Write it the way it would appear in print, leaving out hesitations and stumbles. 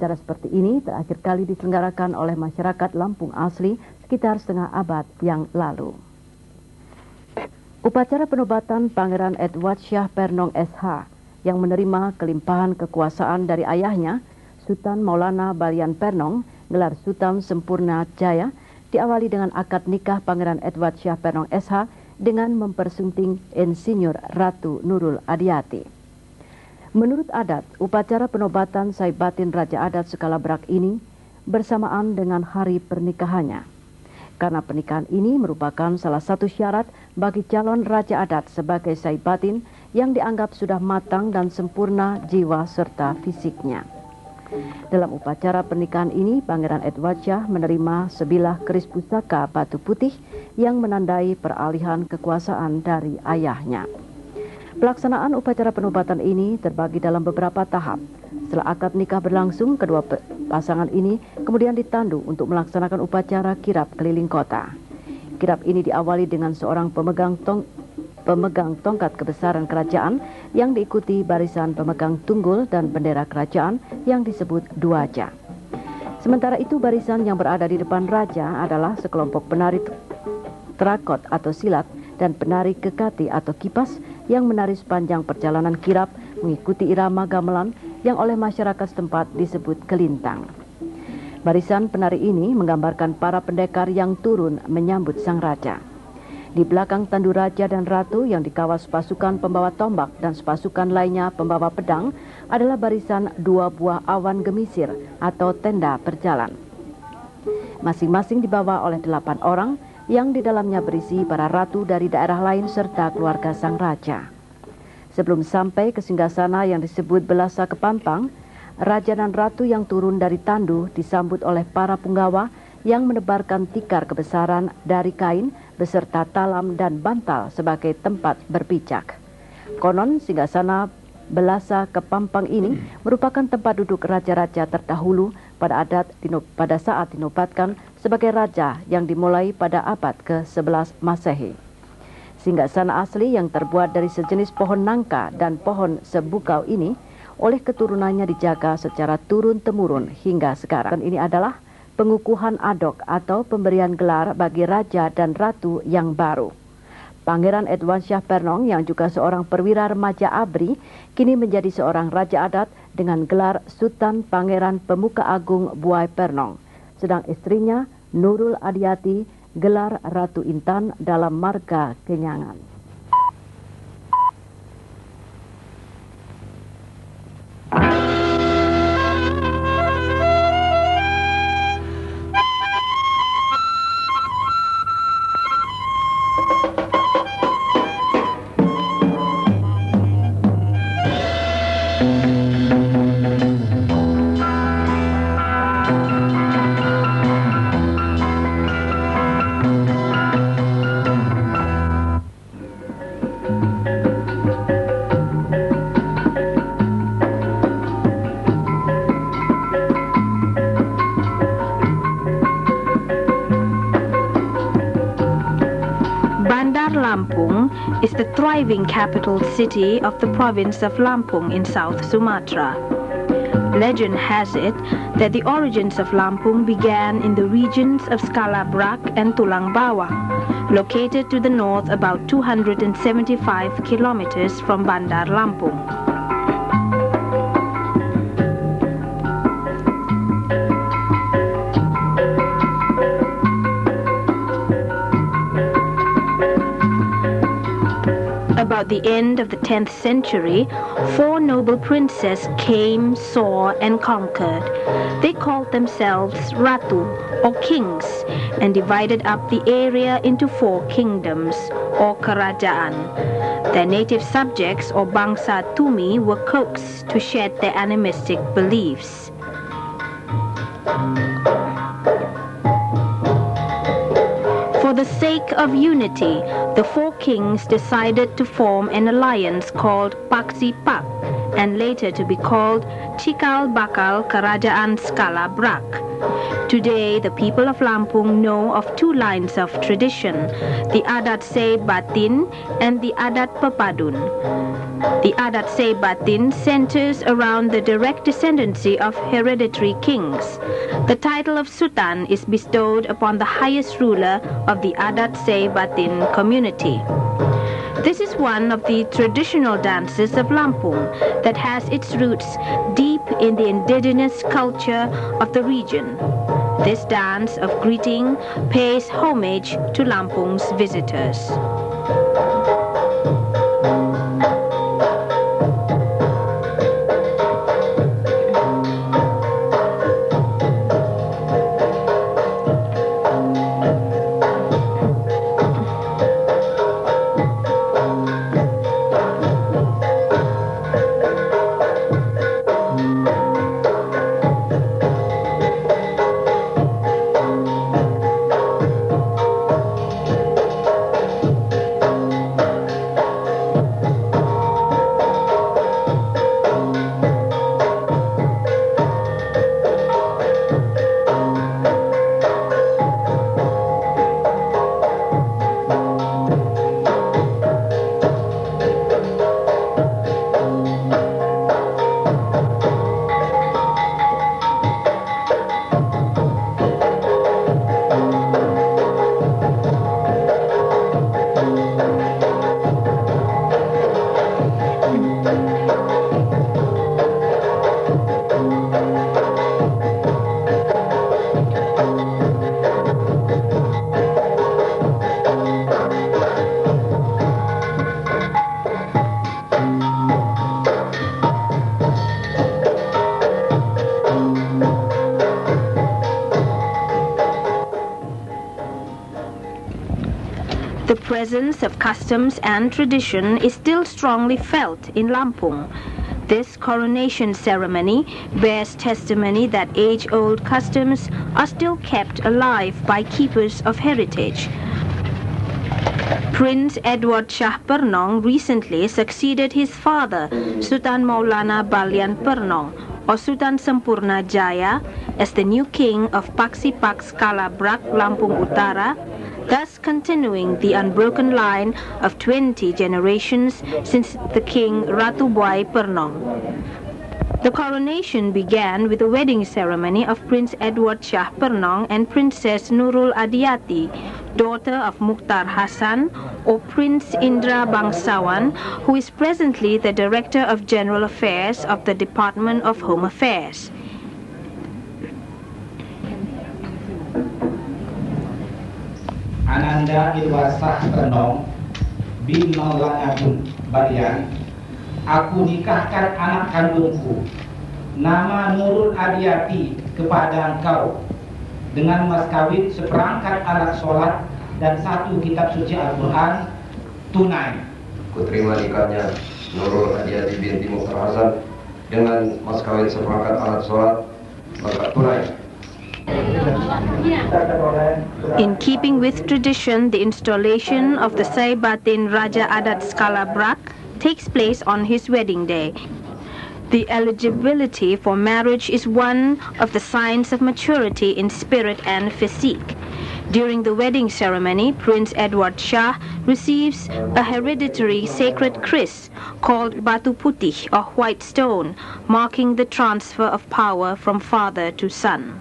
Acara seperti ini terakhir kali diselenggarakan oleh masyarakat Lampung asli sekitar setengah abad yang lalu. Upacara penobatan Pangeran Edward Shah Pernong SH yang menerima kelimpahan kekuasaan dari ayahnya, Sultan Maulana Balian Pernong, gelar Sultan Sempurna Jaya, diawali dengan akad nikah Pangeran Edward Shah Pernong SH dengan mempersunting Insinyur Ratu Nurul Adiati. Menurut adat, upacara penobatan Saibatin Raja Adat Skalabrak ini bersamaan dengan hari pernikahannya. Karena pernikahan ini merupakan salah satu syarat bagi calon Raja Adat sebagai Saibatin yang dianggap sudah matang dan sempurna jiwa serta fisiknya. Dalam upacara pernikahan ini, Pangeran Edward Shah menerima sebilah keris pusaka batu putih yang menandai peralihan kekuasaan dari ayahnya. Pelaksanaan upacara penobatan ini terbagi dalam beberapa tahap. Setelah akad nikah berlangsung, kedua pasangan ini kemudian ditandu untuk melaksanakan upacara kirap keliling kota. Kirap ini diawali dengan seorang pemegang tongkat kebesaran kerajaan yang diikuti barisan pemegang tunggul dan bendera kerajaan yang disebut duaja. Sementara itu barisan yang berada di depan raja adalah sekelompok penari terakot atau silat dan penari kekati atau kipas yang menari sepanjang perjalanan kirap mengikuti irama gamelan yang oleh masyarakat setempat disebut kelintang. Barisan penari ini menggambarkan para pendekar yang turun menyambut sang raja. Di belakang tandu raja dan ratu yang dikawal sepasukan pembawa tombak dan sepasukan lainnya pembawa pedang adalah barisan dua buah awan gemisir atau tenda berjalan. Masing-masing dibawa oleh 8 orang yang di dalamnya berisi para ratu dari daerah lain serta keluarga sang raja. Sebelum sampai ke singgasana yang disebut Belasa Kepampang, raja dan ratu yang turun dari tandu disambut oleh para punggawa yang menebarkan tikar kebesaran dari kain beserta talam dan bantal sebagai tempat berpijak. Konon singgasana Belasa Kepampang ini merupakan tempat duduk raja-raja terdahulu pada saat dinobatkan sebagai raja yang dimulai pada abad ke-11 Masehi. Singgasana asli yang terbuat dari sejenis pohon nangka dan pohon sebukau ini oleh keturunannya dijaga secara turun-temurun hingga sekarang. Dan ini adalah pengukuhan adok atau pemberian gelar bagi raja dan ratu yang baru. Pangeran Edward Shah Pernong yang juga seorang perwira remaja ABRI kini menjadi seorang raja adat dengan gelar Sultan Pangeran Pemuka Agung Buai Pernong. Sedang istrinya Nurul Adiati gelar Ratu Intan dalam marga Kenyangan. Lampung is the thriving capital city of the province of Lampung in South Sumatra. Legend has it that the origins of Lampung began in the regions of Skalabrak and Tulang Bawang, located to the north about 275 kilometers from Bandar Lampung. About the end of the 10th century, 4 noble princes came, saw, and conquered. They called themselves Ratu, or kings, and divided up the area into 4 kingdoms, or kerajaan. Their native subjects, or bangsa Tumi, were coaxed to shed their animistic beliefs. For the sake of unity, the 4 kings decided to form an alliance called Paksi Pak, and later to be called Cikal Bakal Kerajaan Skalabrak. Today, the people of Lampung know of two lines of tradition, the Adat Se Batin and the Adat Pepadun. The Adat Se Batin centers around the direct descendancy of hereditary kings. The title of Sultan is bestowed upon the highest ruler of the Adat Se Batin community. This is one of the traditional dances of Lampung that has its roots deep in the indigenous culture of the region. This dance of greeting pays homage to Lampung's visitors. The presence of customs and tradition is still strongly felt in Lampung. This coronation ceremony bears testimony that age-old customs are still kept alive by keepers of heritage. Prince Edward Shah Pernong recently succeeded his father, Sultan Maulana Balian Pernong, or Sultan Sempurna Jaya, as the new king of Paksipak Skala Brak Lampung Utara, thus continuing the unbroken line of 20 generations since the king Ratu Buai Pernong. The coronation began with the wedding ceremony of Prince Edward Shah Pernong and Princess Nurul Adiati, daughter of Mukhtar Hasan, or Prince Indra Bangsawan, who is presently the Director of General Affairs of the Department of Home Affairs. Ananda Irwasah Pernong bin Maulana Balian, aku nikahkan anak kandungku nama Nurul Adiati kepada engkau dengan mas kawin seperangkat alat sholat dan 1 kitab suci Al-Quran tunai. Ku terima nikahnya Nurul Adiati binti Mukhtar Hasan dengan mas kawin seperangkat alat sholat maka tunai. In keeping with tradition, the installation of the Se Batin Raja Adat Skala Brak takes place on his wedding day. The eligibility for marriage is one of the signs of maturity in spirit and physique. During the wedding ceremony, Prince Edward Shah receives a hereditary sacred kris called Batu Putih or white stone, marking the transfer of power from father to son.